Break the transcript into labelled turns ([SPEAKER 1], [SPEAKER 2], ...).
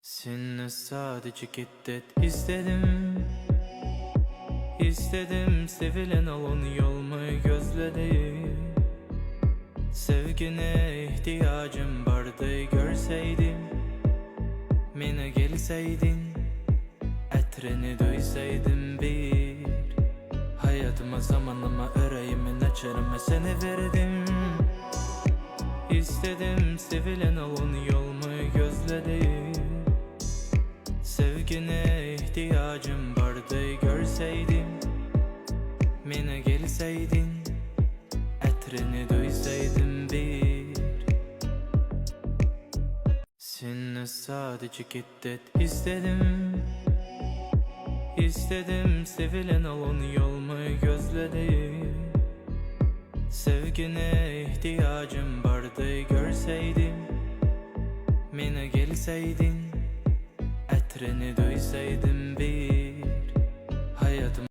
[SPEAKER 1] Seni sadece giddet istedim. İstedim sevilen olan yolmu gözledim. Sevgine ihtiyacım vardı görseydim. Mene gelseydin, etrini duysaydım bir. Hayatıma zamanıma yüreğimin açarıma seni verdim. İstedim sevilen olan yolmu gözledim. Sevgine ihtiyacım vardı görseydim. Mene gelseydin, etrini duysaydım bir. Seni sadece giddet istedim. İstedim sevilen olan yolmu gözledim. Sevgine ihtiyacım vardı görseydim. Mene gelseydin, etrini duysaydım